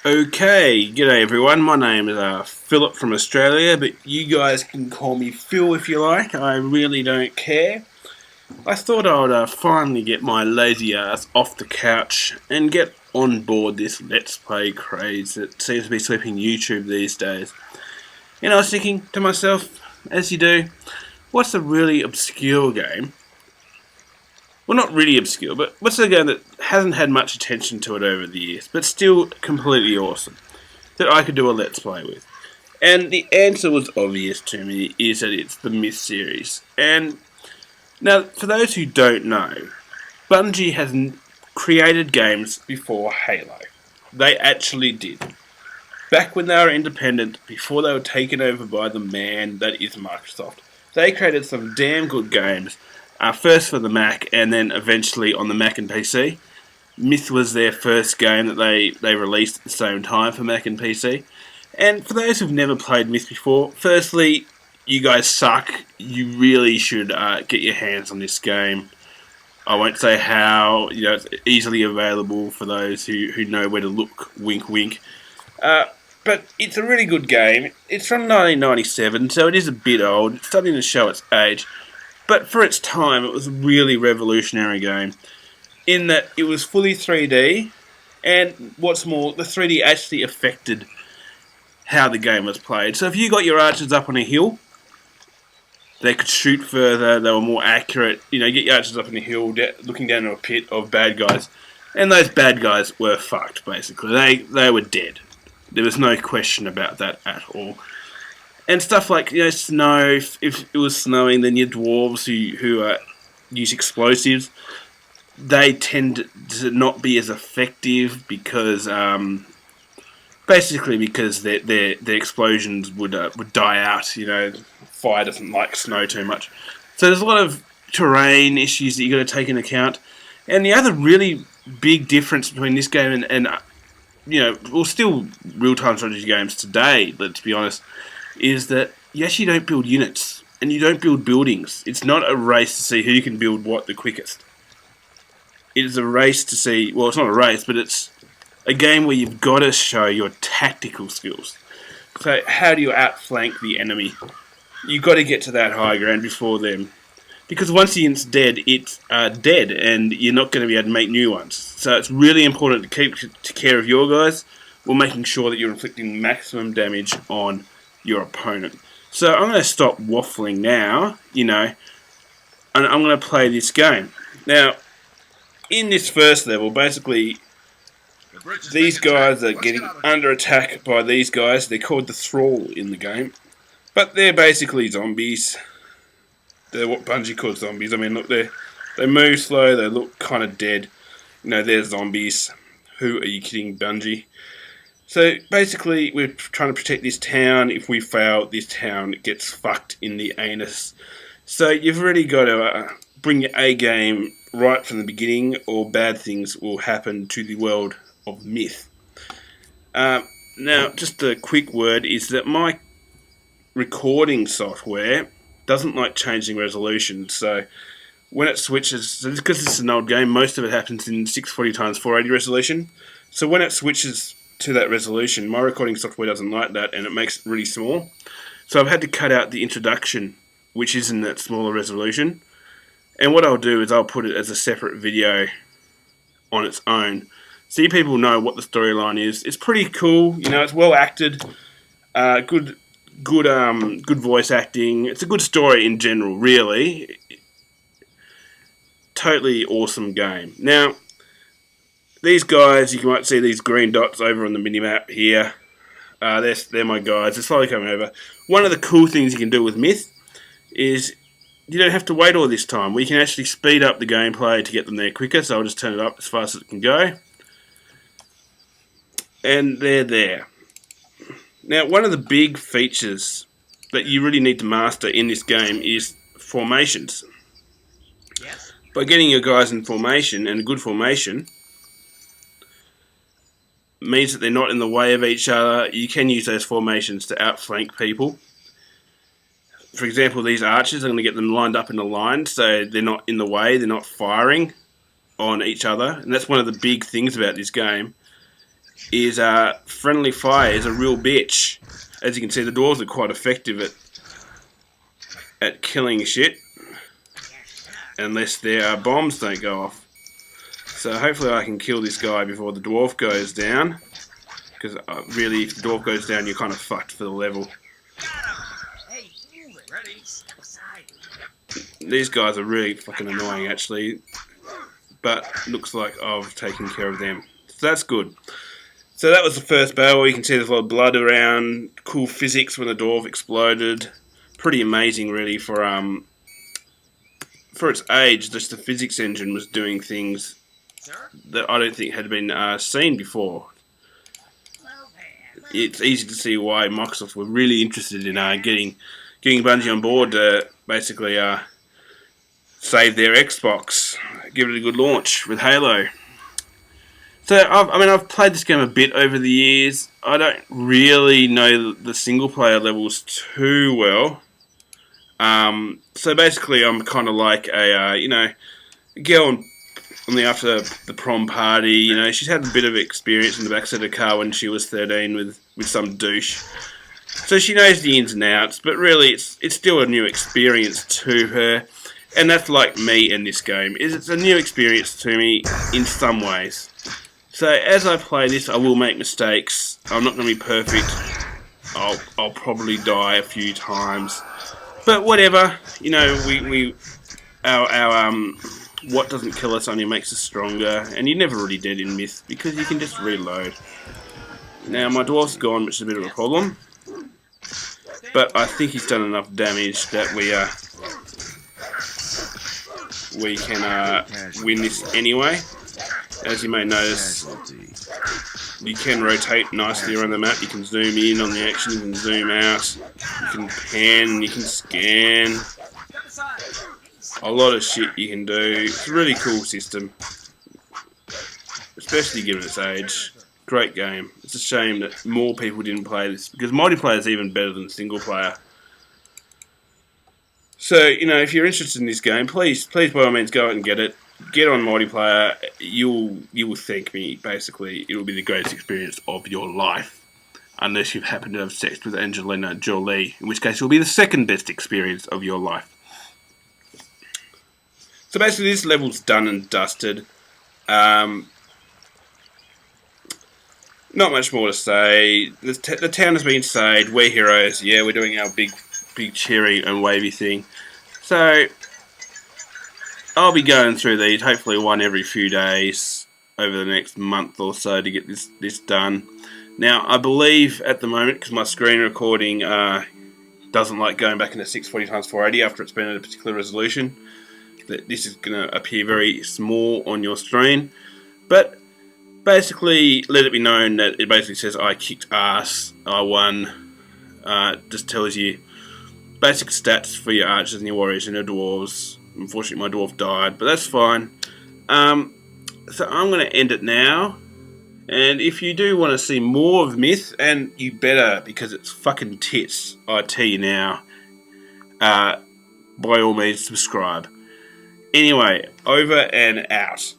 Okay, g'day everyone. My name is Philip from Australia, but you guys can call me Phil if you like. I really don't care. I thought I would finally get my lazy ass off the couch and get on board this Let's Play craze that seems to be sweeping YouTube these days. And I was thinking to myself, as you do, what's a really obscure game? Well, not really obscure, but what's a game that hasn't had much attention to it over the years, but still completely awesome, that I could do a Let's Play with? And the answer was obvious to me, is that it's the Myth series. And now, for those who don't know, Bungie has created games before Halo. They actually did. Back when they were independent, before they were taken over by the man that is Microsoft, they created some damn good games. First for the Mac, and then eventually on the Mac and PC. Myth was their first game that they released at the same time for Mac and PC. And for those who've never played Myth before, firstly, you guys suck. You really should get your hands on this game. I won't say how. It's easily available for those who know where to look. Wink, wink. But it's a really good game. It's from 1997, so it is a bit old. It's starting to show its age. But for its time, it was a really revolutionary game in that it was fully 3D, and what's more, the 3D actually affected how the game was played. So if you got your archers up on a hill, they could shoot further, they were more accurate. Get your archers up on a hill, looking down into a pit of bad guys, and those bad guys were fucked, basically. They were dead. There was no question about that at all. And stuff like, snow, if it was snowing, then your dwarves who use explosives, they tend to not be as effective because, basically because their explosions would die out. Fire doesn't like snow too much. So there's a lot of terrain issues that you got to take into account. And the other really big difference between this game and still real-time strategy games today, let's be honest, is that you actually don't build units, and you don't build buildings. It's not a race to see who can build what the quickest. It is a race to see, well, it's not a race, but it's a game where you've got to show your tactical skills. So how do you outflank the enemy? You've got to get to that high ground before them. Because once the unit's dead, it's dead, and you're not going to be able to make new ones. So it's really important to keep care of your guys while making sure that you're inflicting maximum damage on your opponent. So I'm going to stop waffling now, and I'm going to play this game. Now, in this first level, basically, these guys are getting under attack by these guys. They're called the Thrall in the game. But they're basically zombies. They're what Bungie calls zombies. I mean, look, they move slow, they look kind of dead. They're zombies. Who are you kidding, Bungie? So basically, we're trying to protect this town. If we fail, this town gets fucked in the anus. So you've really got to bring your A game right from the beginning, or bad things will happen to the world of Myth. Now, just a quick word is that my recording software doesn't like changing resolution. So when it switches, because this is an old game, most of it happens in 640x480 resolution. So when it switches to that resolution, my recording software doesn't like that, and it makes it really small. So I've had to cut out the introduction, which is in that smaller resolution. And what I'll do is I'll put it as a separate video on its own, so you people know what the storyline is. It's pretty cool. It's well acted, good voice acting. It's a good story in general, really. Totally awesome game. Now, these guys, you might see these green dots over on the minimap here. They're my guys. They're slowly coming over. One of the cool things you can do with Myth is you don't have to wait all this time. We can actually speed up the gameplay to get them there quicker, so I'll just turn it up as fast as it can go. And they're there. Now, one of the big features that you really need to master in this game is formations. Yes. By getting your guys in formation, and a good formation means that they're not in the way of each other. You can use those formations to outflank people. For example, these archers, I'm going to get them lined up in a line so they're not in the way, they're not firing on each other. And that's one of the big things about this game, is friendly fire is a real bitch. As you can see, the dwarves are quite effective at killing shit, unless their bombs don't go off. So hopefully I can kill this guy before the dwarf goes down, because really, if the dwarf goes down, you're kind of fucked for the level. Hey, ready? Step aside. These guys are really fucking annoying, actually, but looks like I've taken care of them, so that's good. So that was the first battle. You can see there's a lot of blood around, cool physics when the dwarf exploded. Pretty amazing, really, for its age. Just the physics engine was doing things that I don't think had been seen before. It's easy to see why Microsoft were really interested in getting Bungie on board to basically save their Xbox, give it a good launch with Halo. So I've played this game a bit over the years. I don't really know the single player levels too well. So basically, I'm kind of like a girl on the after the prom party. She's had a bit of experience in the backseat of the car when she was 13 with some douche. So she knows the ins and outs, but really it's still a new experience to her. And that's like me in this game. It's a new experience to me in some ways. So as I play this, I will make mistakes. I'm not going to be perfect. I'll probably die a few times, but whatever. Our what doesn't kill us only makes us stronger, and you're never really dead in Myth because you can just reload. Now my dwarf's gone, which is a bit of a problem, but I think he's done enough damage that we can win this anyway. As you may notice, you can rotate nicely around the map. You can zoom in on the action, you can zoom out, you can pan, you can scan. A lot of shit you can do. It's a really cool system, especially given its age. Great game. It's a shame that more people didn't play this, because multiplayer is even better than single player. So, if you're interested in this game, please by all means go out and get it. Get on multiplayer. You will thank me. Basically, it will be the greatest experience of your life, unless you've happened to have sex with Angelina Jolie, in which case it will be the second best experience of your life. So basically, this level's done and dusted. Not much more to say. The town has been saved. We're heroes. Yeah, we're doing our big cheery and wavy thing. So I'll be going through these, hopefully one every few days over the next month or so to get this done. Now, I believe at the moment, because my screen recording doesn't like going back into 640x480 after it's been at a particular resolution, that this is going to appear very small on your screen. But basically, let it be known that it basically says I kicked ass, I won. Just tells you basic stats for your archers and your warriors and your dwarves. Unfortunately, my dwarf died, but that's fine. So I'm going to end it now. And if you do want to see more of Myth, and you better, because it's fucking tits, I tell you now, by all means subscribe. Anyway, over and out.